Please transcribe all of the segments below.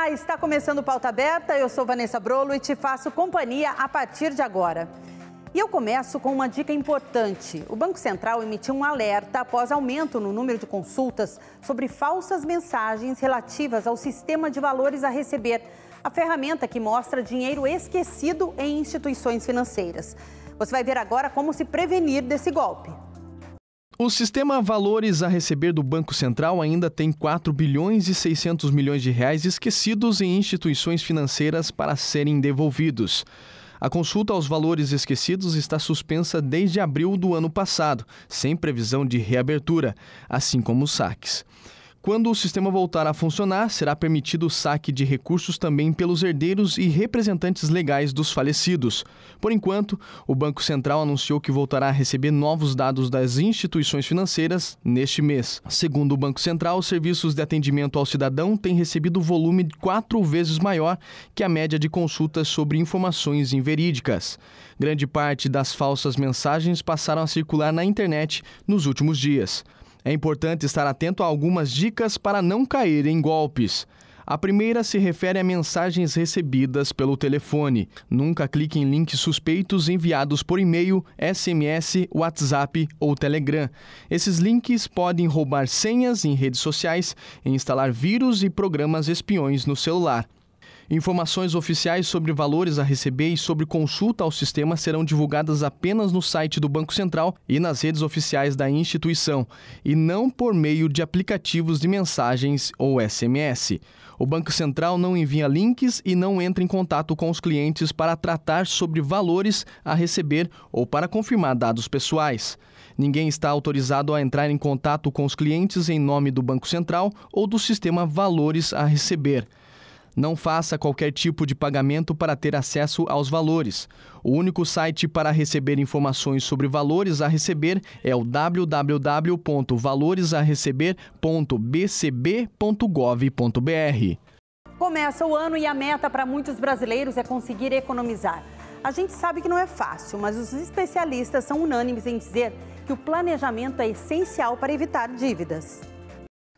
Olá, está começando o Pauta Aberta, eu sou Vanessa Brolo e te faço companhia a partir de agora. E eu começo com uma dica importante. O Banco Central emitiu um alerta após aumento no número de consultas sobre falsas mensagens relativas ao sistema de valores a receber, a ferramenta que mostra dinheiro esquecido em instituições financeiras. Você vai ver agora como se prevenir desse golpe. O sistema Valores a Receber do Banco Central ainda tem 4 bilhões e 600 milhões de reais esquecidos em instituições financeiras para serem devolvidos. A consulta aos valores esquecidos está suspensa desde abril do ano passado, sem previsão de reabertura, assim como os saques. Quando o sistema voltar a funcionar, será permitido o saque de recursos também pelos herdeiros e representantes legais dos falecidos. Por enquanto, o Banco Central anunciou que voltará a receber novos dados das instituições financeiras neste mês. Segundo o Banco Central, os serviços de atendimento ao cidadão têm recebido volume 4 vezes maior que a média de consultas sobre informações inverídicas. Grande parte das falsas mensagens passaram a circular na internet nos últimos dias. É importante estar atento a algumas dicas para não cair em golpes. A primeira se refere a mensagens recebidas pelo telefone. Nunca clique em links suspeitos enviados por e-mail, SMS, WhatsApp ou Telegram. Esses links podem roubar senhas em redes sociais e instalar vírus e programas espiões no celular. Informações oficiais sobre valores a receber e sobre consulta ao sistema serão divulgadas apenas no site do Banco Central e nas redes oficiais da instituição, e não por meio de aplicativos de mensagens ou SMS. O Banco Central não envia links e não entra em contato com os clientes para tratar sobre valores a receber ou para confirmar dados pessoais. Ninguém está autorizado a entrar em contato com os clientes em nome do Banco Central ou do sistema Valores a Receber. Não faça qualquer tipo de pagamento para ter acesso aos valores. O único site para receber informações sobre valores a receber é o www.valoresareceber.bcb.gov.br. Começa o ano e a meta para muitos brasileiros é conseguir economizar. A gente sabe que não é fácil, mas os especialistas são unânimes em dizer que o planejamento é essencial para evitar dívidas.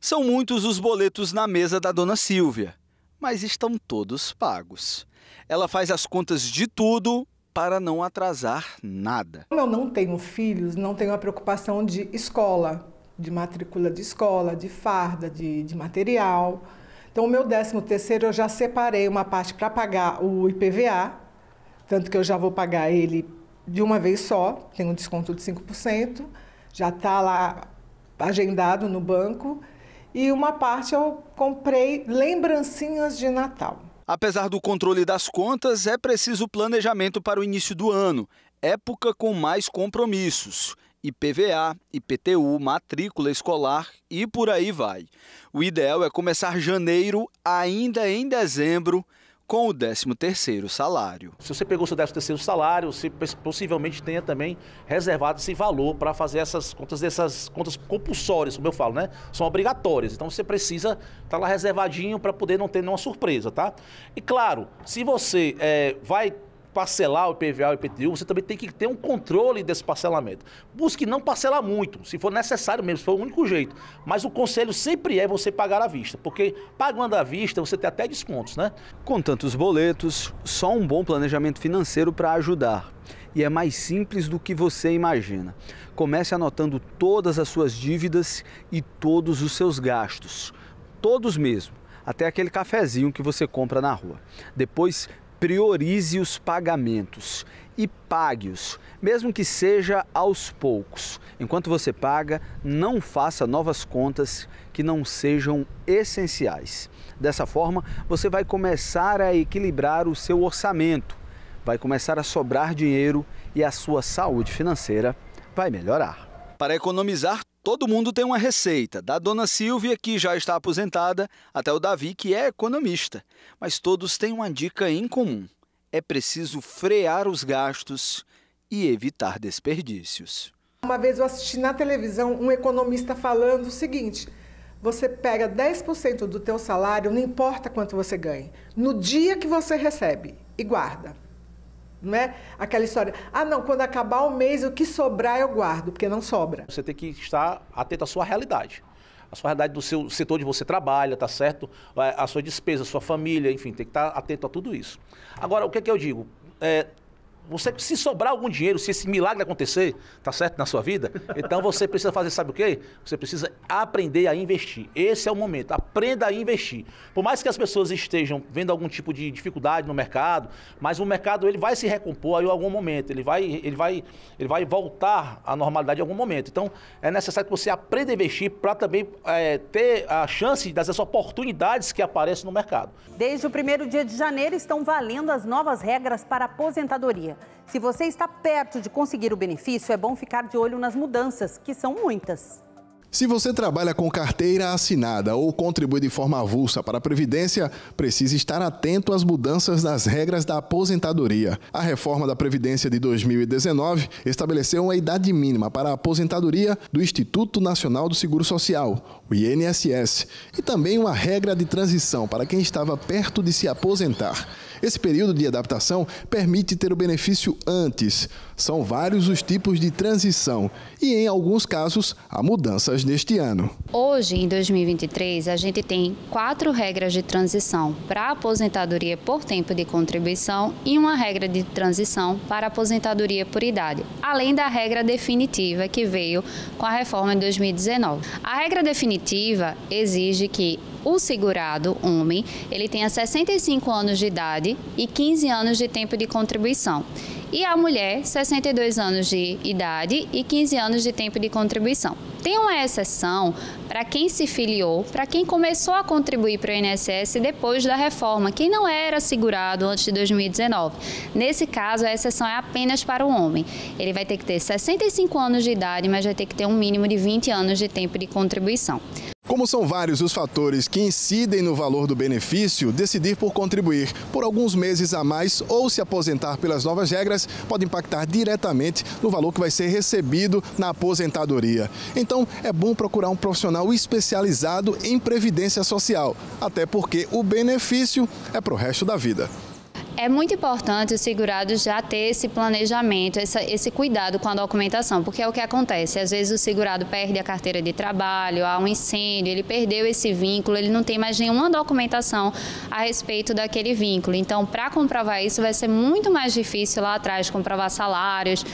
São muitos os boletos na mesa da dona Silvia, mas estão todos pagos. Ela faz as contas de tudo para não atrasar nada. Como eu não tenho filhos, não tenho a preocupação de escola, de matrícula de escola, de farda, de material. Então, o meu 13º eu já separei uma parte para pagar o IPVA, tanto que eu já vou pagar ele de uma vez só, tem um desconto de 5%, já está lá agendado no banco. E uma parte eu comprei lembrancinhas de Natal. Apesar do controle das contas, é preciso planejamento para o início do ano, época com mais compromissos. IPVA, IPTU, matrícula escolar e por aí vai. O ideal é começar janeiro ainda em dezembro, com o 13º salário. Se você pegou o seu 13º salário, você possivelmente tenha também reservado esse valor para fazer essas contas compulsórias, como eu falo, né? São obrigatórias, então você precisa estar lá reservadinho para poder não ter nenhuma surpresa, tá? E claro, se você vai parcelar o IPVA e o IPTU, você também tem que ter um controle desse parcelamento. Busque não parcelar muito, se for necessário mesmo, se for o único jeito. Mas o conselho sempre é você pagar à vista, porque pagando à vista você tem até descontos, né? Com tantos boletos, só um bom planejamento financeiro para ajudar. E é mais simples do que você imagina. Comece anotando todas as suas dívidas e todos os seus gastos. Todos mesmo, até aquele cafezinho que você compra na rua. Depois, priorize os pagamentos e pague-os, mesmo que seja aos poucos. Enquanto você paga, não faça novas contas que não sejam essenciais. Dessa forma, você vai começar a equilibrar o seu orçamento, vai começar a sobrar dinheiro e a sua saúde financeira vai melhorar. Para economizar, todo mundo tem uma receita, da dona Silvia, que já está aposentada, até o Davi, que é economista. Mas todos têm uma dica em comum. É preciso frear os gastos e evitar desperdícios. Uma vez eu assisti na televisão um economista falando o seguinte: você pega 10% do teu salário, não importa quanto você ganhe, no dia que você recebe e guarda. Não é aquela história, não, quando acabar o mês, o que sobrar eu guardo, porque não sobra. Você tem que estar atento à sua realidade. a sua realidade do seu setor onde você trabalha, tá certo? A sua despesa, a sua família, enfim, tem que estar atento a tudo isso. Agora, o que é que eu digo? Você, se sobrar algum dinheiro, se esse milagre acontecer, tá certo, na sua vida, então você precisa fazer, sabe o quê? Você precisa aprender a investir. Esse é o momento, aprenda a investir. Por mais que as pessoas estejam vendo algum tipo de dificuldade no mercado, mas o mercado ele vai se recompor em algum momento, ele vai voltar à normalidade em algum momento. Então, é necessário que você aprenda a investir para também ter a chance das oportunidades que aparecem no mercado. Desde o 1º dia de janeiro estão valendo as novas regras para aposentadoria. Se você está perto de conseguir o benefício, é bom ficar de olho nas mudanças, que são muitas. Se você trabalha com carteira assinada ou contribui de forma avulsa para a Previdência, precisa estar atento às mudanças das regras da aposentadoria. A reforma da Previdência de 2019 estabeleceu uma idade mínima para a aposentadoria do Instituto Nacional do Seguro Social, o INSS, e também uma regra de transição para quem estava perto de se aposentar. Esse período de adaptação permite ter o benefício antes. São vários os tipos de transição e, em alguns casos, há mudanças neste ano. Hoje, em 2023, a gente tem 4 regras de transição para a aposentadoria por tempo de contribuição e uma regra de transição para a aposentadoria por idade, além da regra definitiva que veio com a reforma de 2019. A regra definitiva exige que o segurado, homem, ele tenha 65 anos de idade e 15 anos de tempo de contribuição. E a mulher, 62 anos de idade e 15 anos de tempo de contribuição. Tem uma exceção para quem se filiou, para quem começou a contribuir para o INSS depois da reforma, quem não era segurado antes de 2019. Nesse caso, a exceção é apenas para o homem. Ele vai ter que ter 65 anos de idade, mas vai ter que ter um mínimo de 20 anos de tempo de contribuição. Como são vários os fatores que incidem no valor do benefício, decidir por contribuir por alguns meses a mais ou se aposentar pelas novas regras pode impactar diretamente no valor que vai ser recebido na aposentadoria. Então, é bom procurar um profissional especializado em previdência social, até porque o benefício é para o resto da vida. É muito importante o segurado já ter esse planejamento, esse cuidado com a documentação, porque é o que acontece. Às vezes o segurado perde a carteira de trabalho, há um incêndio, ele perdeu esse vínculo, ele não tem mais nenhuma documentação a respeito daquele vínculo. Então, para comprovar isso, vai ser muito mais difícil lá atrás, comprovar salários,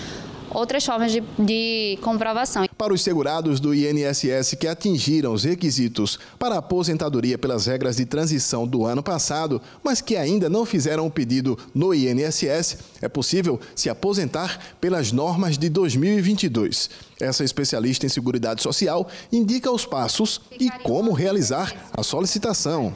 outras formas de comprovação. Para os segurados do INSS que atingiram os requisitos para a aposentadoria pelas regras de transição do ano passado, mas que ainda não fizeram o pedido no INSS, é possível se aposentar pelas normas de 2022. Essa especialista em Seguridade Social indica os passos e como realizar a solicitação.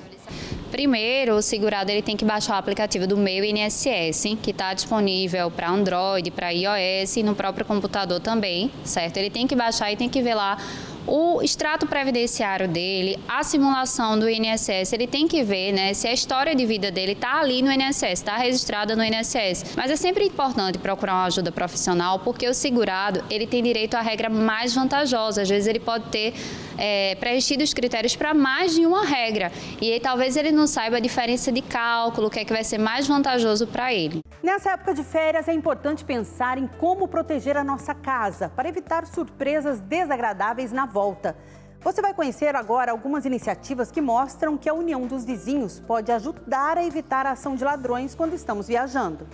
Primeiro, o segurado ele tem que baixar o aplicativo do Meu INSS, que está disponível para Android, para iOS e no próprio computador também, certo? Ele tem que baixar e tem que ver lá o extrato previdenciário dele, a simulação do INSS, ele tem que ver, né, se a história de vida dele está ali no INSS, está registrada no INSS. Mas é sempre importante procurar uma ajuda profissional, porque o segurado ele tem direito à regra mais vantajosa. Às vezes ele pode ter preenchido os critérios para mais de uma regra e aí, talvez ele não saiba a diferença de cálculo, o que é que vai ser mais vantajoso para ele. Nessa época de férias é importante pensar em como proteger a nossa casa para evitar surpresas desagradáveis na volta. Você vai conhecer agora algumas iniciativas que mostram que a união dos vizinhos pode ajudar a evitar a ação de ladrões quando estamos viajando.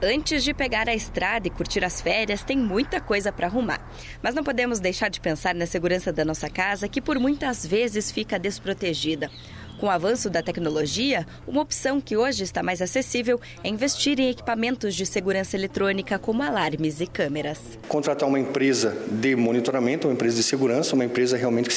Antes de pegar a estrada e curtir as férias, tem muita coisa para arrumar. Mas não podemos deixar de pensar na segurança da nossa casa, que por muitas vezes fica desprotegida. Com o avanço da tecnologia, uma opção que hoje está mais acessível é investir em equipamentos de segurança eletrônica como alarmes e câmeras. Contratar uma empresa de monitoramento, uma empresa de segurança, uma empresa realmente que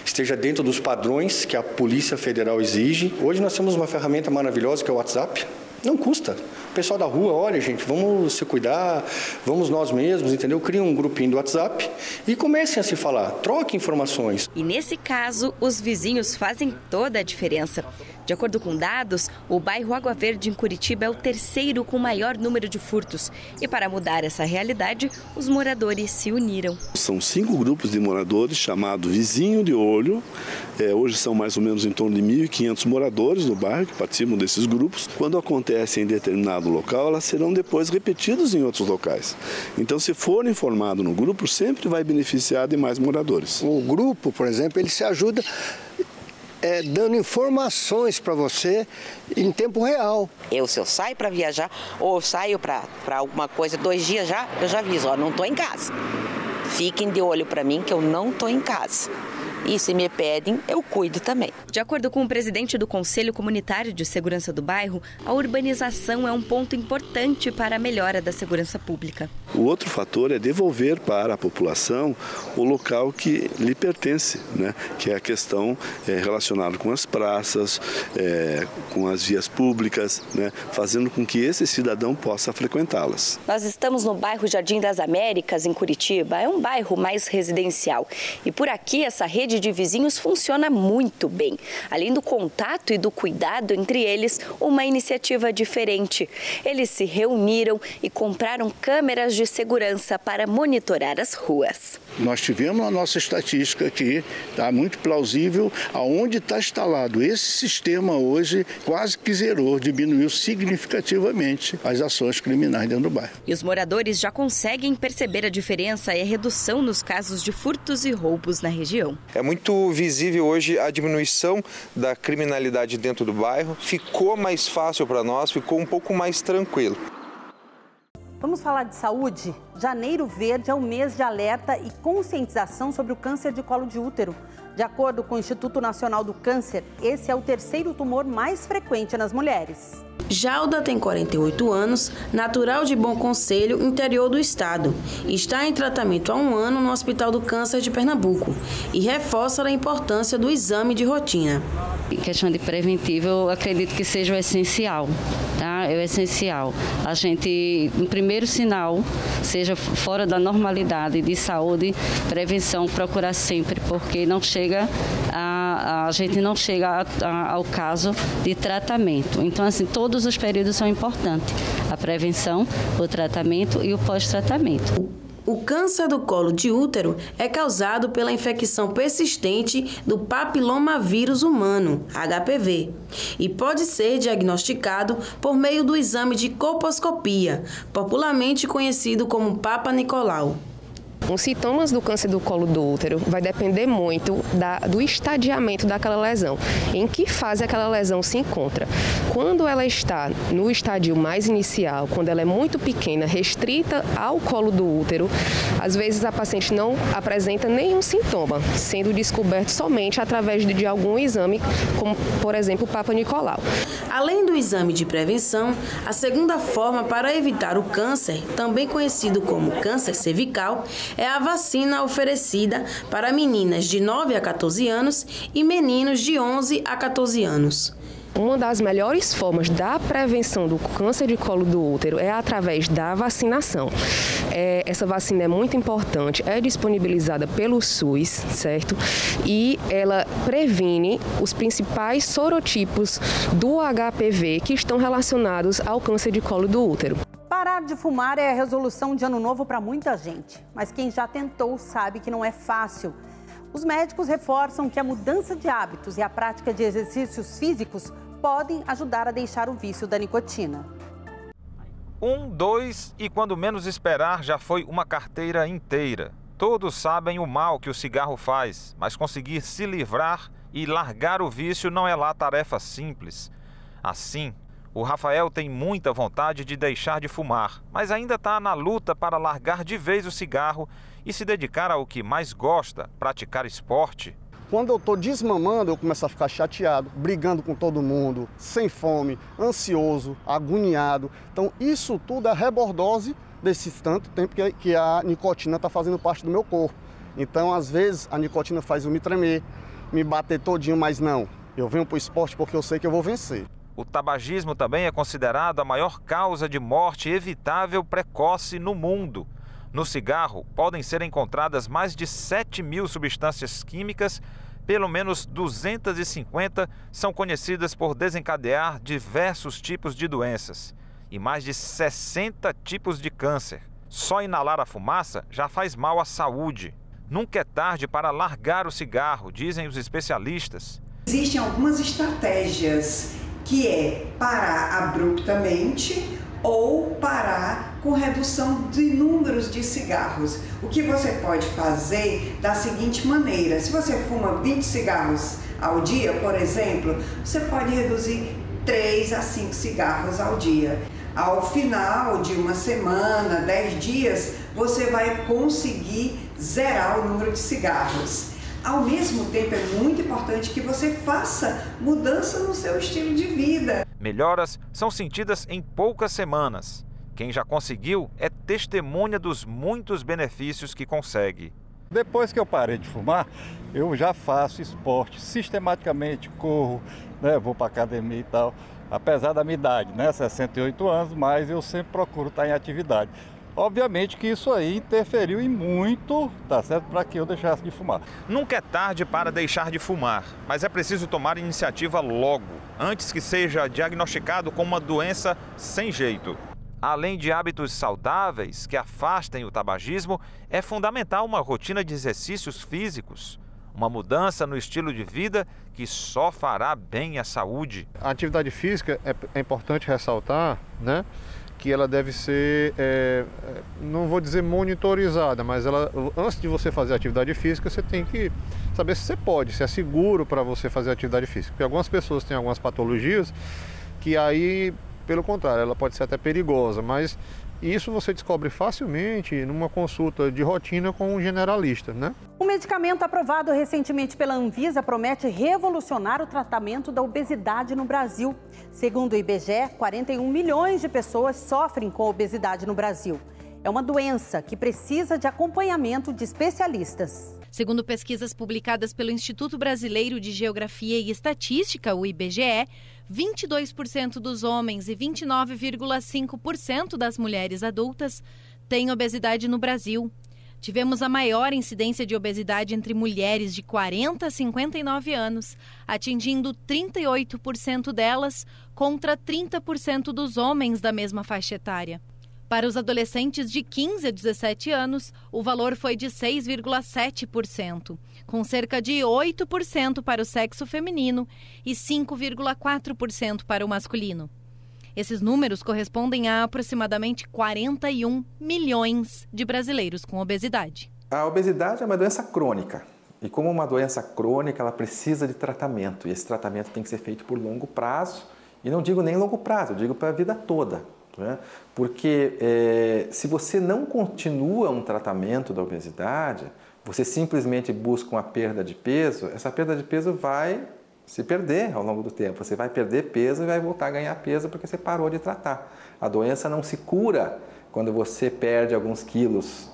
esteja dentro dos padrões que a Polícia Federal exige. Hoje nós temos uma ferramenta maravilhosa que é o WhatsApp. Não custa. O pessoal da rua, olha, gente, vamos se cuidar, vamos nós mesmos, entendeu? Cria um grupinho do WhatsApp e comecem a se falar, troquem informações. E nesse caso, os vizinhos fazem toda a diferença. De acordo com dados, o bairro Água Verde, em Curitiba, é o terceiro com maior número de furtos. E para mudar essa realidade, os moradores se uniram. São 5 grupos de moradores chamados Vizinho de Olho. Hoje são mais ou menos em torno de 1.500 moradores do bairro que participam desses grupos. Quando acontece em determinado local, elas serão depois repetidas em outros locais. Então, se for informado no grupo, sempre vai beneficiar de mais moradores. O grupo, por exemplo, ele se ajuda dando informações para você em tempo real. Se eu saio para viajar ou saio para alguma coisa 2 dias já, eu já aviso, não estou em casa. Fiquem de olho para mim que eu não estou em casa. E se me pedem, eu cuido também. De acordo com o presidente do Conselho Comunitário de Segurança do bairro, a urbanização é um ponto importante para a melhora da segurança pública. O outro fator é devolver para a população o local que lhe pertence, né? Que é a questão relacionada com as praças, com as vias públicas, né? Fazendo com que esse cidadão possa frequentá-las. Nós estamos no bairro Jardim das Américas, em Curitiba. É um bairro mais residencial. E por aqui, essa rede de vizinhos funciona muito bem. Além do contato e do cuidado entre eles, uma iniciativa diferente. Eles se reuniram e compraram câmeras de segurança para monitorar as ruas. Nós tivemos a nossa estatística aqui, está muito plausível, aonde está instalado esse sistema hoje quase que zerou, diminuiu significativamente as ações criminais dentro do bairro. E os moradores já conseguem perceber a diferença e a redução nos casos de furtos e roubos na região. É muito visível hoje a diminuição da criminalidade dentro do bairro. Ficou mais fácil para nós, ficou um pouco mais tranquilo. Vamos falar de saúde? Janeiro Verde é o mês de alerta e conscientização sobre o câncer de colo de útero. De acordo com o Instituto Nacional do Câncer, esse é o terceiro tumor mais frequente nas mulheres. Jalda tem 48 anos, natural de Bom Conselho, interior do estado. Está em tratamento há 1 ano no Hospital do Câncer de Pernambuco e reforça a importância do exame de rotina. Em questão de preventivo, eu acredito que seja o essencial, tá? É o essencial. A gente, no primeiro sinal, seja fora da normalidade de saúde, prevenção, procurar sempre, porque não chega a gente não chega ao caso de tratamento. Então, assim, todos os períodos são importantes. A prevenção, o tratamento e o pós-tratamento. O câncer do colo de útero é causado pela infecção persistente do papilomavírus humano, HPV, e pode ser diagnosticado por meio do exame de colposcopia, popularmente conhecido como Papa Nicolau. Os sintomas do câncer do colo do útero vai depender muito do estadiamento daquela lesão, em que fase aquela lesão se encontra. Quando ela está no estádio mais inicial, quando ela é muito pequena, restrita ao colo do útero, às vezes a paciente não apresenta nenhum sintoma, sendo descoberto somente através de algum exame, como, por exemplo, o Papa Nicolau. Além do exame de prevenção, a segunda forma para evitar o câncer, também conhecido como câncer cervical, é a vacina oferecida para meninas de 9 a 14 anos e meninos de 11 a 14 anos. Uma das melhores formas da prevenção do câncer de colo do útero é através da vacinação. Essa vacina é muito importante, é disponibilizada pelo SUS, certo? E ela previne os principais sorotipos do HPV que estão relacionados ao câncer de colo do útero. Parar de fumar é a resolução de ano novo para muita gente, mas quem já tentou sabe que não é fácil. Os médicos reforçam que a mudança de hábitos e a prática de exercícios físicos podem ajudar a deixar o vício da nicotina. 1, 2 e quando menos esperar já foi uma carteira inteira. Todos sabem o mal que o cigarro faz, mas conseguir se livrar e largar o vício não é lá tarefa simples. Assim, o Rafael tem muita vontade de deixar de fumar, mas ainda está na luta para largar de vez o cigarro e se dedicar ao que mais gosta, praticar esporte. Quando eu estou desmamando, eu começo a ficar chateado, brigando com todo mundo, sem fome, ansioso, agoniado. Então isso tudo é rebordose desse tanto tempo que a nicotina está fazendo parte do meu corpo. Então às vezes a nicotina faz eu me tremer, me bater todinho, mas não. Eu venho para o esporte porque eu sei que eu vou vencer. O tabagismo também é considerado a maior causa de morte evitável precoce no mundo. No cigarro, podem ser encontradas mais de 7.000 substâncias químicas Pelo menos 250 são conhecidas por desencadear diversos tipos de doenças e mais de 60 tipos de câncer. Só inalar a fumaça já faz mal à saúde. Nunca é tarde para largar o cigarro, dizem os especialistas. Existem algumas estratégias, que é parar abruptamente ou parar com redução de números de cigarros. O que você pode fazer da seguinte maneira: se você fuma 20 cigarros ao dia, por exemplo, você pode reduzir 3 a 5 cigarros ao dia. Ao final de uma semana, 10 dias, você vai conseguir zerar o número de cigarros. Ao mesmo tempo, é muito importante que você faça mudança no seu estilo de vida. Melhoras são sentidas em poucas semanas. Quem já conseguiu é testemunha dos muitos benefícios que consegue. Depois que eu parei de fumar, eu já faço esporte sistematicamente, corro, né, vou para academia e tal. Apesar da minha idade, né, 68 anos, mas eu sempre procuro estar em atividade. Obviamente que isso aí interferiu em muito, tá certo, para que eu deixasse de fumar. Nunca é tarde para deixar de fumar, mas é preciso tomar iniciativa logo, antes que seja diagnosticado com uma doença sem jeito. Além de hábitos saudáveis que afastem o tabagismo, é fundamental uma rotina de exercícios físicos. Uma mudança no estilo de vida que só fará bem à saúde. A atividade física é importante ressaltar, né, que ela deve ser, não vou dizer monitorizada, mas ela, antes de você fazer atividade física, você tem que saber se você pode, se é seguro para você fazer atividade física. Porque algumas pessoas têm algumas patologias que aí, pelo contrário, ela pode ser até perigosa, mas isso você descobre facilmente numa consulta de rotina com um generalista, né? O medicamento aprovado recentemente pela Anvisa promete revolucionar o tratamento da obesidade no Brasil. Segundo o IBGE, 41 milhões de pessoas sofrem com obesidade no Brasil. É uma doença que precisa de acompanhamento de especialistas. Segundo pesquisas publicadas pelo Instituto Brasileiro de Geografia e Estatística, o IBGE, 22% dos homens e 29,5% das mulheres adultas têm obesidade no Brasil. Tivemos a maior incidência de obesidade entre mulheres de 40 a 59 anos, atingindo 38% delas contra 30% dos homens da mesma faixa etária. Para os adolescentes de 15 a 17 anos, o valor foi de 6,7%, com cerca de 8% para o sexo feminino e 5,4% para o masculino. Esses números correspondem a aproximadamente 41 milhões de brasileiros com obesidade. A obesidade é uma doença crônica e, como uma doença crônica, ela precisa de tratamento. E esse tratamento tem que ser feito por longo prazo, e não digo nem longo prazo, eu digo para a vida toda. Porque se você não continua um tratamento da obesidade, você simplesmente busca uma perda de peso, essa perda de peso vai se perder ao longo do tempo. Você vai perder peso e vai voltar a ganhar peso porque você parou de tratar. A doença não se cura quando você perde alguns quilos,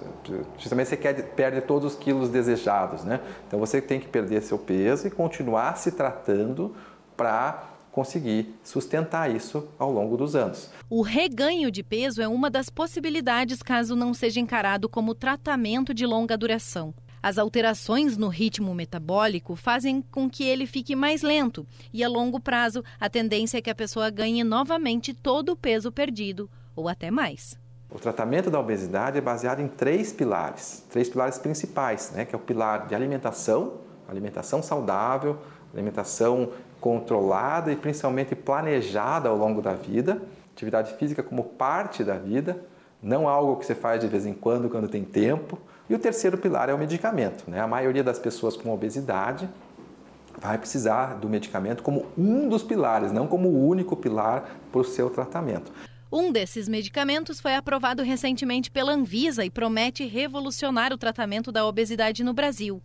justamente você perde todos os quilos desejados, né? Então você tem que perder seu peso e continuar se tratando para conseguir sustentar isso ao longo dos anos. O reganho de peso é uma das possibilidades caso não seja encarado como tratamento de longa duração. As alterações no ritmo metabólico fazem com que ele fique mais lento e, a longo prazo, a tendência é que a pessoa ganhe novamente todo o peso perdido ou até mais. O tratamento da obesidade é baseado em três pilares principais, né? Que é o pilar de alimentação saudável, alimentação controlada e principalmente planejada ao longo da vida, atividade física como parte da vida, não algo que você faz de vez em quando tem tempo. E o terceiro pilar é o medicamento, né? A maioria das pessoas com obesidade vai precisar do medicamento como um dos pilares, não como o único pilar para o seu tratamento. Um desses medicamentos foi aprovado recentemente pela Anvisa e promete revolucionar o tratamento da obesidade no Brasil.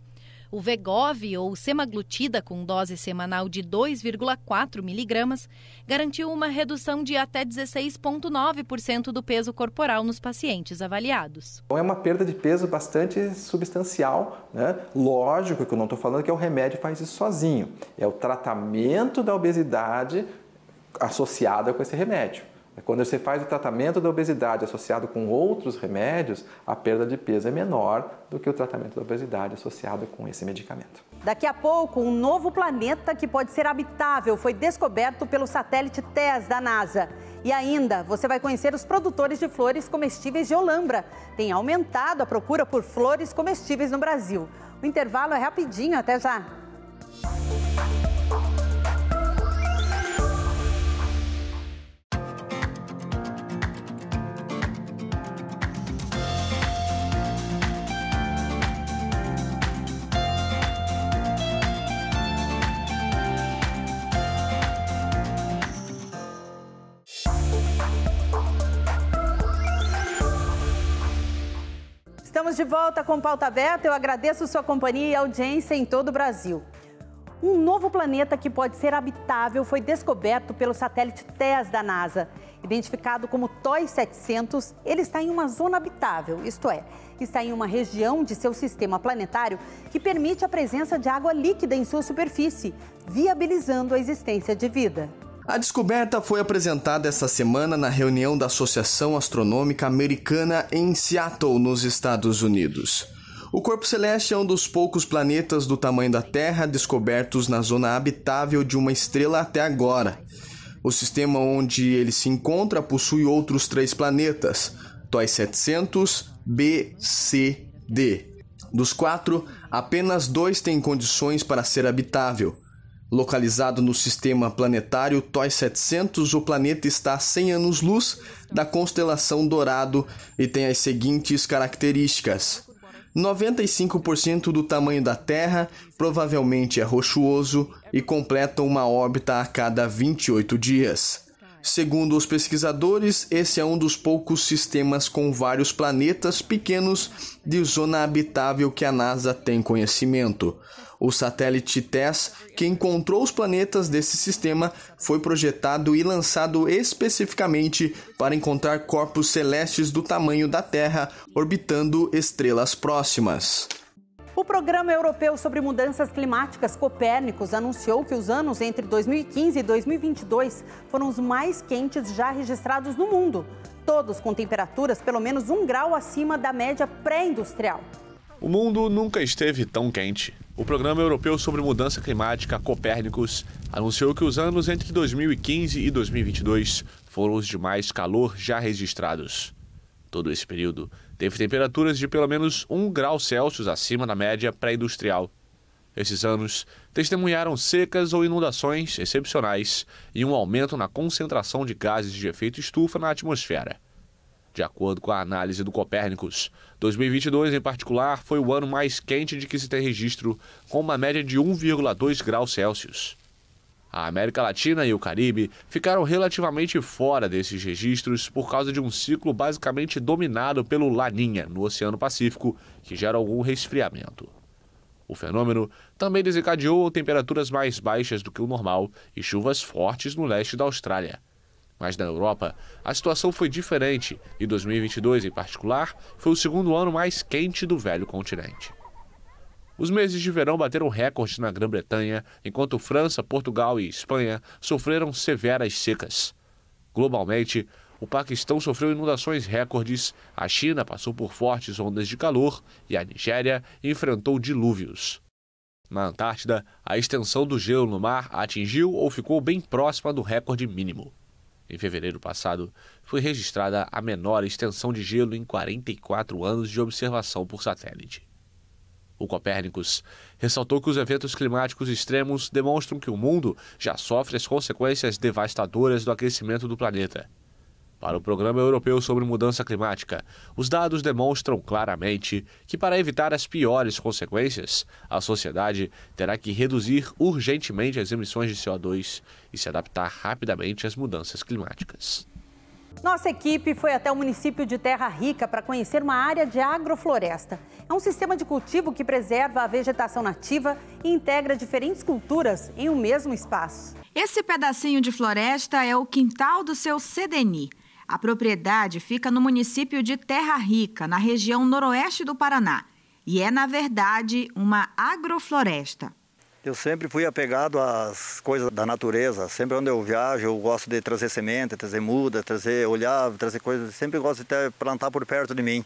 O Wegovy, ou semaglutida com dose semanal de 2,4 miligramas, garantiu uma redução de até 16,9% do peso corporal nos pacientes avaliados. É uma perda de peso bastante substancial, né? Lógico que eu não estou falando que o remédio faz isso sozinho. É o tratamento da obesidade associada com esse remédio. Quando você faz o tratamento da obesidade associado com outros remédios, a perda de peso é menor do que o tratamento da obesidade associado com esse medicamento. Daqui a pouco, um novo planeta que pode ser habitável foi descoberto pelo satélite TESS da NASA. E ainda, você vai conhecer os produtores de flores comestíveis de Olambra. Tem aumentado a procura por flores comestíveis no Brasil. O intervalo é rapidinho, até já! Estamos de volta com Pauta Aberta. Eu agradeço sua companhia e audiência em todo o Brasil. Um novo planeta que pode ser habitável foi descoberto pelo satélite TESS da NASA. Identificado como TOI 700, ele está em uma zona habitável, isto é, está em uma região de seu sistema planetário que permite a presença de água líquida em sua superfície, viabilizando a existência de vida. A descoberta foi apresentada esta semana na reunião da Associação Astronômica Americana em Seattle, nos Estados Unidos. O Corpo Celeste é um dos poucos planetas do tamanho da Terra descobertos na zona habitável de uma estrela até agora. O sistema onde ele se encontra possui outros 3 planetas, TOI 700, B, C, D. Dos 4, apenas 2 têm condições para ser habitável. Localizado no sistema planetário TOI 700, o planeta está a 100 anos-luz da constelação Dourado e tem as seguintes características. 95% do tamanho da Terra, provavelmente é rochoso e completa uma órbita a cada 28 dias. Segundo os pesquisadores, esse é um dos poucos sistemas com vários planetas pequenos de zona habitável que a NASA tem conhecimento. O satélite TESS, que encontrou os planetas desse sistema, foi projetado e lançado especificamente para encontrar corpos celestes do tamanho da Terra orbitando estrelas próximas. O Programa Europeu sobre Mudanças Climáticas, Copérnicos, anunciou que os anos entre 2015 e 2022 foram os mais quentes já registrados no mundo, todos com temperaturas pelo menos 1 grau acima da média pré-industrial. O mundo nunca esteve tão quente. O Programa Europeu sobre Mudança Climática, Copérnicos, anunciou que os anos entre 2015 e 2022 foram os de mais calor já registrados. Todo esse período teve temperaturas de pelo menos 1 grau Celsius acima da média pré-industrial. Esses anos testemunharam secas ou inundações excepcionais e um aumento na concentração de gases de efeito estufa na atmosfera. De acordo com a análise do Copérnicos, 2022 em particular foi o ano mais quente de que se tem registro, com uma média de 1,2 graus Celsius. A América Latina e o Caribe ficaram relativamente fora desses registros por causa de um ciclo basicamente dominado pelo Laninha no Oceano Pacífico, que gera algum resfriamento. O fenômeno também desencadeou temperaturas mais baixas do que o normal e chuvas fortes no leste da Austrália. Mas na Europa, a situação foi diferente e 2022, em particular, foi o segundo ano mais quente do velho continente. Os meses de verão bateram recordes na Grã-Bretanha, enquanto França, Portugal e Espanha sofreram severas secas. Globalmente, o Paquistão sofreu inundações recordes, a China passou por fortes ondas de calor e a Nigéria enfrentou dilúvios. Na Antártida, a extensão do gelo no mar atingiu ou ficou bem próxima do recorde mínimo. Em fevereiro passado, foi registrada a menor extensão de gelo em 44 anos de observação por satélite. O Copérnicos ressaltou que os eventos climáticos extremos demonstram que o mundo já sofre as consequências devastadoras do aquecimento do planeta. Para o Programa Europeu sobre Mudança Climática, os dados demonstram claramente que, para evitar as piores consequências, a sociedade terá que reduzir urgentemente as emissões de CO2 e se adaptar rapidamente às mudanças climáticas. Nossa equipe foi até o município de Terra Rica para conhecer uma área de agrofloresta. É um sistema de cultivo que preserva a vegetação nativa e integra diferentes culturas em um mesmo espaço. Esse pedacinho de floresta é o quintal do seu Cedeni. A propriedade fica no município de Terra Rica, na região noroeste do Paraná. E é, na verdade, uma agrofloresta. Eu sempre fui apegado às coisas da natureza. Sempre onde eu viajo, eu gosto de trazer semente, trazer muda, olhar, trazer coisas. Sempre gosto de plantar por perto de mim.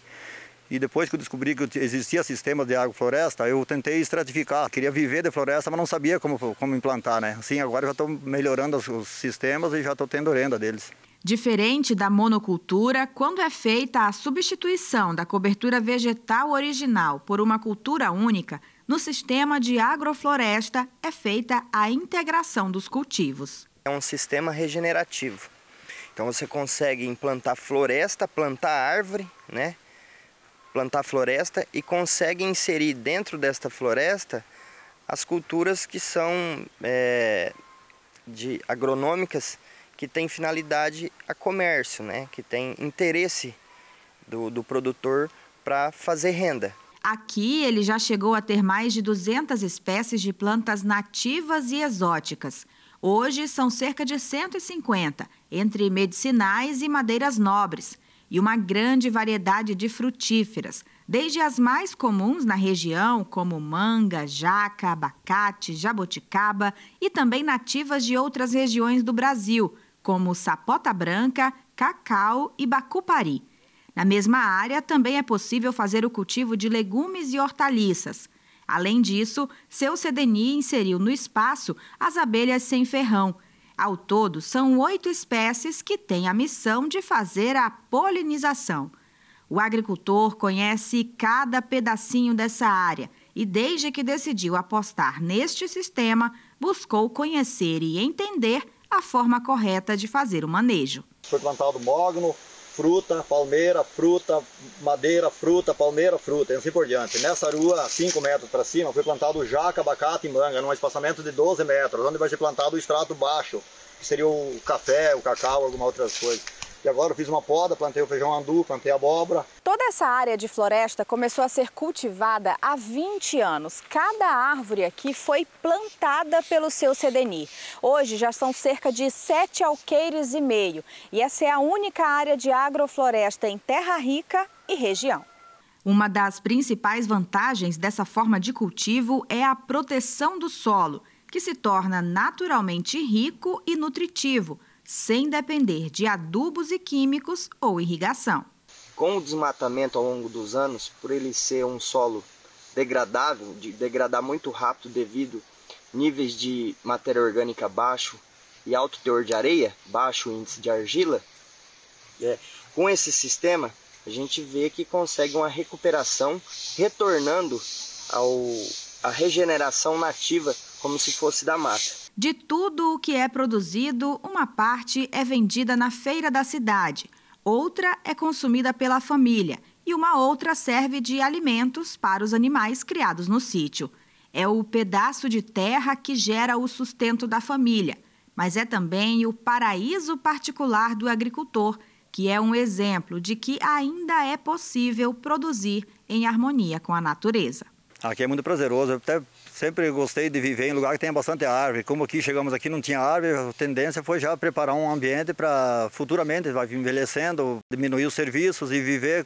E depois que eu descobri que existia sistema de agrofloresta, eu tentei estratificar. Queria viver de floresta, mas não sabia como implantar, né? Assim, agora eu já estou melhorando os sistemas e já estou tendo renda deles. Diferente da monocultura, quando é feita a substituição da cobertura vegetal original por uma cultura única, no sistema de agrofloresta é feita a integração dos cultivos. É um sistema regenerativo. Então você consegue implantar floresta, plantar árvore, né? Plantar floresta e consegue inserir dentro desta floresta as culturas que são agronômicas, que têm finalidade a comércio, né? Que tem interesse do produtor para fazer renda. Aqui ele já chegou a ter mais de 200 espécies de plantas nativas e exóticas. Hoje são cerca de 150, entre medicinais e madeiras nobres, e uma grande variedade de frutíferas, desde as mais comuns na região, como manga, jaca, abacate, jabuticaba, e também nativas de outras regiões do Brasil, como sapota branca, cacau e bacupari. Na mesma área, também é possível fazer o cultivo de legumes e hortaliças. Além disso, seu CDNI inseriu no espaço as abelhas sem ferrão. Ao todo, são 8 espécies que têm a missão de fazer a polinização. O agricultor conhece cada pedacinho dessa área e, desde que decidiu apostar neste sistema, buscou conhecer e entender a forma correta de fazer o manejo. Foi plantado mogno, fruta, palmeira, fruta, madeira, fruta, palmeira, fruta, e assim por diante. Nessa rua, 5 metros para cima, foi plantado jaca, abacate e manga, num espaçamento de 12 metros, onde vai ser plantado o extrato baixo, que seria o café, o cacau, alguma outras coisas. E agora eu fiz uma poda, plantei o feijão andu, plantei abóbora. Toda essa área de floresta começou a ser cultivada há 20 anos. Cada árvore aqui foi plantada pelo seu CDNI. Hoje já são cerca de 7 alqueires e meio. E essa é a única área de agrofloresta em Terra Rica e região. Uma das principais vantagens dessa forma de cultivo é a proteção do solo, que se torna naturalmente rico e nutritivo, sem depender de adubos e químicos ou irrigação. Com o desmatamento ao longo dos anos, por ele ser um solo degradável, de degradar muito rápido devido a níveis de matéria orgânica baixo e alto teor de areia, baixo índice de argila, com esse sistema a gente vê que consegue uma recuperação, retornando à regeneração nativa, como se fosse da mata. De tudo o que é produzido, uma parte é vendida na feira da cidade, outra é consumida pela família e uma outra serve de alimentos para os animais criados no sítio. É o pedaço de terra que gera o sustento da família, mas é também o paraíso particular do agricultor, que é um exemplo de que ainda é possível produzir em harmonia com a natureza. Aqui é muito prazeroso, eu até sempre gostei de viver em lugar que tenha bastante árvore. Como chegamos aqui não tinha árvore, a tendência foi já preparar um ambiente para futuramente, vai envelhecendo, diminuir os serviços e viver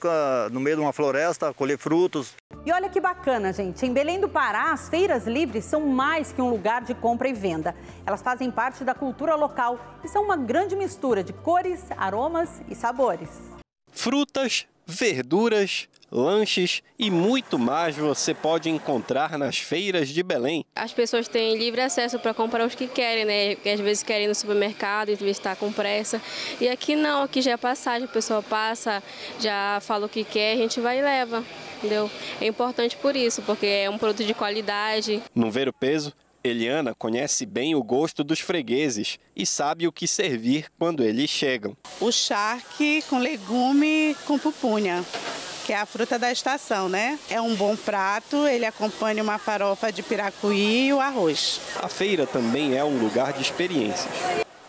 no meio de uma floresta, colher frutos. E olha que bacana, gente. Em Belém do Pará, as feiras livres são mais que um lugar de compra e venda. Elas fazem parte da cultura local e são uma grande mistura de cores, aromas e sabores. Frutas, verduras, lanches e muito mais você pode encontrar nas feiras de Belém. As pessoas têm livre acesso para comprar os que querem, né? Porque às vezes querem ir no supermercado e estar com pressa. E aqui não, aqui já é passagem, a pessoa passa, já fala o que quer, a gente vai e leva, entendeu? É importante por isso, porque é um produto de qualidade. Não ver o peso? Eliana conhece bem o gosto dos fregueses e sabe o que servir quando eles chegam. O charque com legume com pupunha, que é a fruta da estação, né? É um bom prato, ele acompanha uma farofa de piracuí e o arroz. A feira também é um lugar de experiências.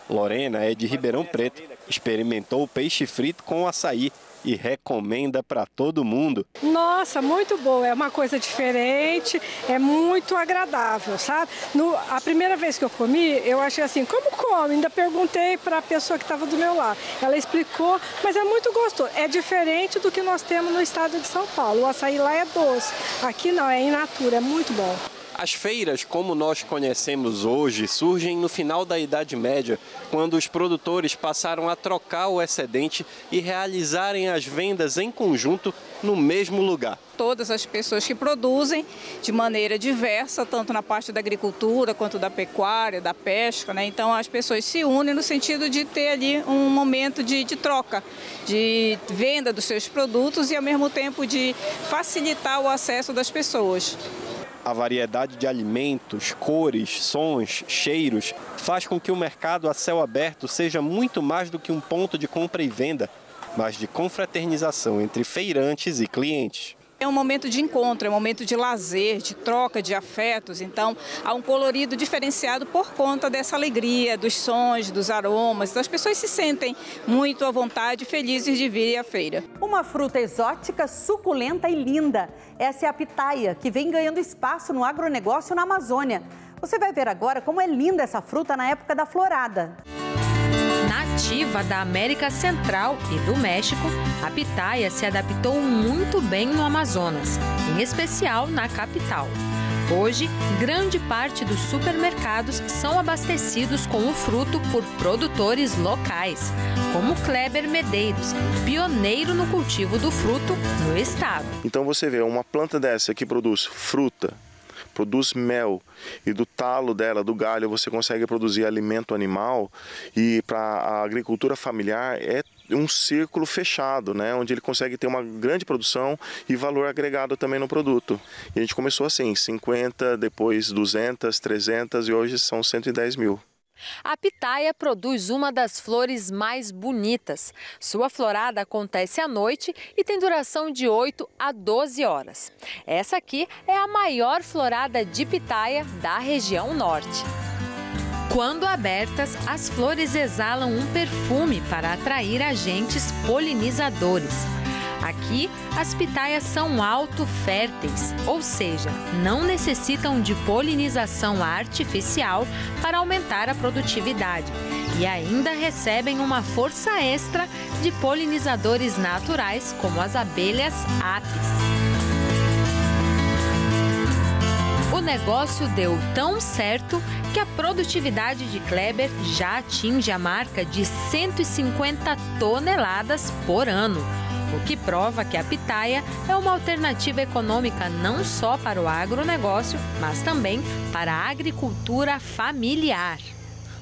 Lorena é de Ribeirão Preto, experimentou o peixe frito com açaí e recomenda para todo mundo. Nossa, muito boa, é uma coisa diferente, é muito agradável, sabe? A primeira vez que eu comi, eu achei assim, como come? Ainda perguntei para a pessoa que estava do meu lado. Ela explicou, mas é muito gostoso. É diferente do que nós temos no estado de São Paulo. O açaí lá é doce, aqui não, é in natura, é muito bom. As feiras, como nós conhecemos hoje, surgem no final da Idade Média, quando os produtores passaram a trocar o excedente e realizarem as vendas em conjunto no mesmo lugar. Todas as pessoas que produzem de maneira diversa, tanto na parte da agricultura quanto da pecuária, da pesca, né? Então as pessoas se unem no sentido de ter ali um momento de troca, de venda dos seus produtos e ao mesmo tempo de facilitar o acesso das pessoas. A variedade de alimentos, cores, sons, cheiros faz com que o mercado a céu aberto seja muito mais do que um ponto de compra e venda, mas de confraternização entre feirantes e clientes. É um momento de encontro, é um momento de lazer, de troca de afetos. Então, há um colorido diferenciado por conta dessa alegria, dos sons, dos aromas. Então, as pessoas se sentem muito à vontade, felizes de vir à feira. Uma fruta exótica, suculenta e linda. Essa é a pitaia, que vem ganhando espaço no agronegócio na Amazônia. Você vai ver agora como é linda essa fruta na época da florada. Nativa da América Central e do México, a pitaia se adaptou muito bem no Amazonas, em especial na capital. Hoje, grande parte dos supermercados são abastecidos com o fruto por produtores locais, como Kleber Medeiros, pioneiro no cultivo do fruto no estado. Então você vê uma planta dessa que produz fruta, produz mel, e do talo dela, do galho, você consegue produzir alimento animal, e para a agricultura familiar é um círculo fechado, né, onde ele consegue ter uma grande produção e valor agregado também no produto. E a gente começou assim, 50, depois 200, 300 e hoje são 110 mil. A pitaia produz uma das flores mais bonitas. Sua florada acontece à noite e tem duração de 8 a 12 horas. Essa aqui é a maior florada de pitaia da região norte. Quando abertas, as flores exalam um perfume para atrair agentes polinizadores. Aqui, as pitaias são autoférteis, ou seja, não necessitam de polinização artificial para aumentar a produtividade e ainda recebem uma força extra de polinizadores naturais, como as abelhas apis. O negócio deu tão certo que a produtividade de Kleber já atinge a marca de 150 toneladas por ano. O que prova que a pitaia é uma alternativa econômica não só para o agronegócio, mas também para a agricultura familiar.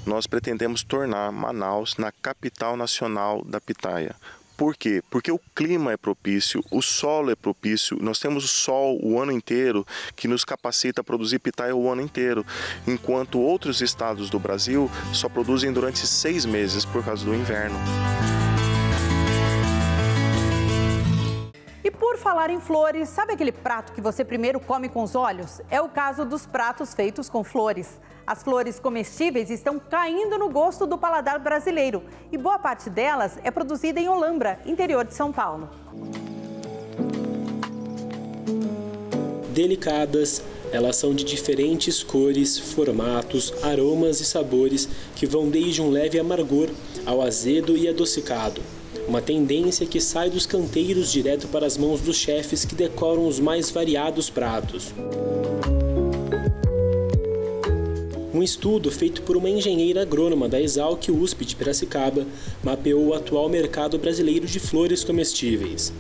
Nós pretendemos tornar Manaus na capital nacional da pitaia. Por quê? Porque o clima é propício, o solo é propício, nós temos o sol o ano inteiro que nos capacita a produzir pitaia o ano inteiro, enquanto outros estados do Brasil só produzem durante 6 meses por causa do inverno. E por falar em flores, sabe aquele prato que você primeiro come com os olhos? É o caso dos pratos feitos com flores. As flores comestíveis estão caindo no gosto do paladar brasileiro e boa parte delas é produzida em Olambra, interior de São Paulo. Delicadas, elas são de diferentes cores, formatos, aromas e sabores que vão desde um leve amargor ao azedo e adocicado. Uma tendência que sai dos canteiros direto para as mãos dos chefes que decoram os mais variados pratos. Um estudo feito por uma engenheira agrônoma da Exalc USP de Piracicaba mapeou o atual mercado brasileiro de flores comestíveis.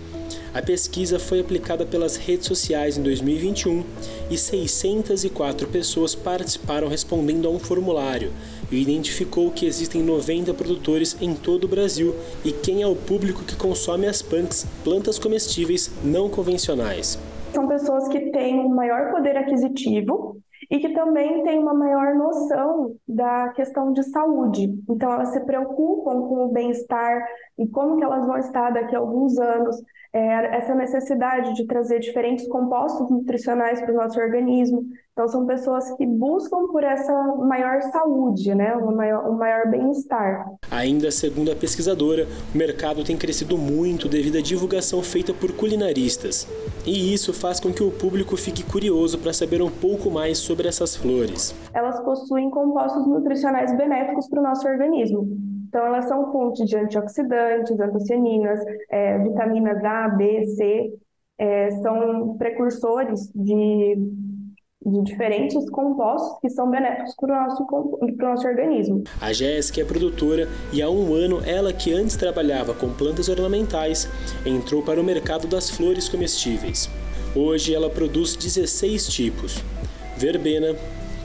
A pesquisa foi aplicada pelas redes sociais em 2021 e 604 pessoas participaram respondendo a um formulário e identificou que existem 90 produtores em todo o Brasil e quem é o público que consome as plantas comestíveis não convencionais. São pessoas que têm um maior poder aquisitivo e que também têm uma maior noção da questão de saúde. Então, elas se preocupam com o bem-estar e como que elas vão estar daqui a alguns anos. Essa necessidade de trazer diferentes compostos nutricionais para o nosso organismo. Então, são pessoas que buscam por essa maior saúde, né? um maior bem-estar. Ainda segundo a pesquisadora, o mercado tem crescido muito devido à divulgação feita por culinaristas. E isso faz com que o público fique curioso para saber um pouco mais sobre essas flores. Elas possuem compostos nutricionais benéficos para o nosso organismo. Então, elas são fontes de antioxidantes, antocianinas, vitaminas A, B, C, são precursores de diferentes compostos que são benéficos para o nosso organismo. A Jéssica é produtora e há um ano ela, que antes trabalhava com plantas ornamentais, entrou para o mercado das flores comestíveis. Hoje ela produz 16 tipos: verbena,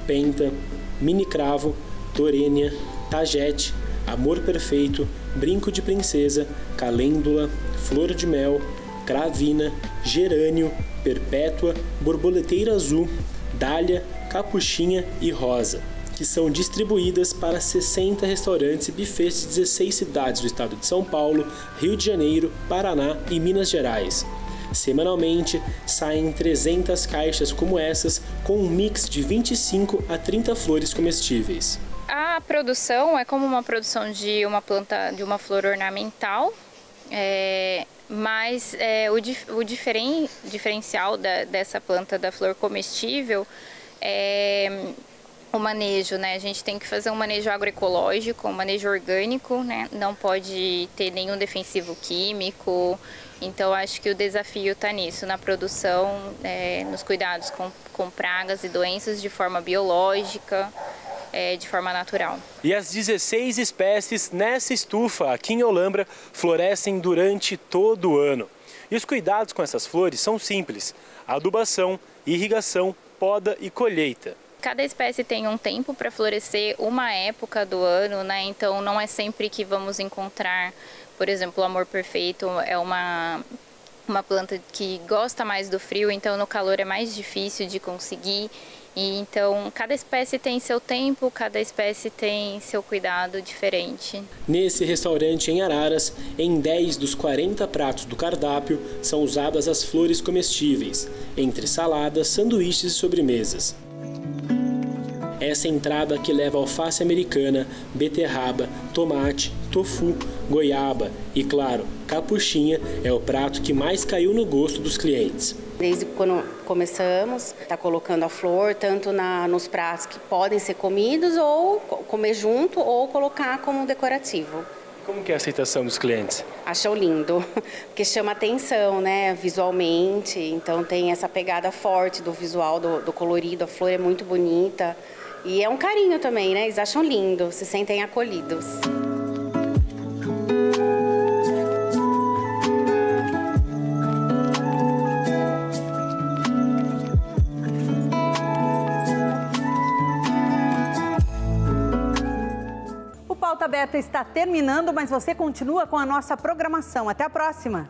penta, mini cravo, torênia, tagete, amor perfeito, brinco de princesa, calêndula, flor de mel, cravina, gerânio, perpétua, borboleteira azul, dália, capuchinha e rosa, que são distribuídas para 60 restaurantes e bufês de 16 cidades do estado de São Paulo, Rio de Janeiro, Paraná e Minas Gerais. Semanalmente, saem 300 caixas como essas, com um mix de 25 a 30 flores comestíveis. A produção é como uma produção de uma planta, de uma flor ornamental, mas o diferencial dessa planta da flor comestível é o manejo, né? A gente tem que fazer um manejo agroecológico, um manejo orgânico, né? Não pode ter nenhum defensivo químico. Então, acho que o desafio está nisso, na produção, nos cuidados com pragas e doenças de forma biológica, de forma natural. E as 16 espécies nessa estufa aqui em Olambra florescem durante todo o ano. E os cuidados com essas flores são simples: adubação, irrigação, poda e colheita. Cada espécie tem um tempo para florescer, uma época do ano, né? Então não é sempre que vamos encontrar, por exemplo, o amor perfeito é uma planta que gosta mais do frio, então no calor é mais difícil de conseguir. E então cada espécie tem seu tempo, cada espécie tem seu cuidado diferente. Nesse restaurante em Araras, em 10 dos 40 pratos do cardápio são usadas as flores comestíveis, entre saladas, sanduíches e sobremesas. Essa entrada que leva alface americana, beterraba, tomate, tofu, goiaba e, claro, capuchinha é o prato que mais caiu no gosto dos clientes. Desde quando começamos, está colocando a flor tanto nos pratos que podem ser comidos ou comer junto ou colocar como decorativo. Como que é a aceitação dos clientes? Acham lindo, porque chama atenção, né, visualmente. Então tem essa pegada forte do visual, do colorido, a flor é muito bonita. E é um carinho também, né? Eles acham lindo, se sentem acolhidos. O Pauta Aberta está terminando, mas você continua com a nossa programação. Até a próxima!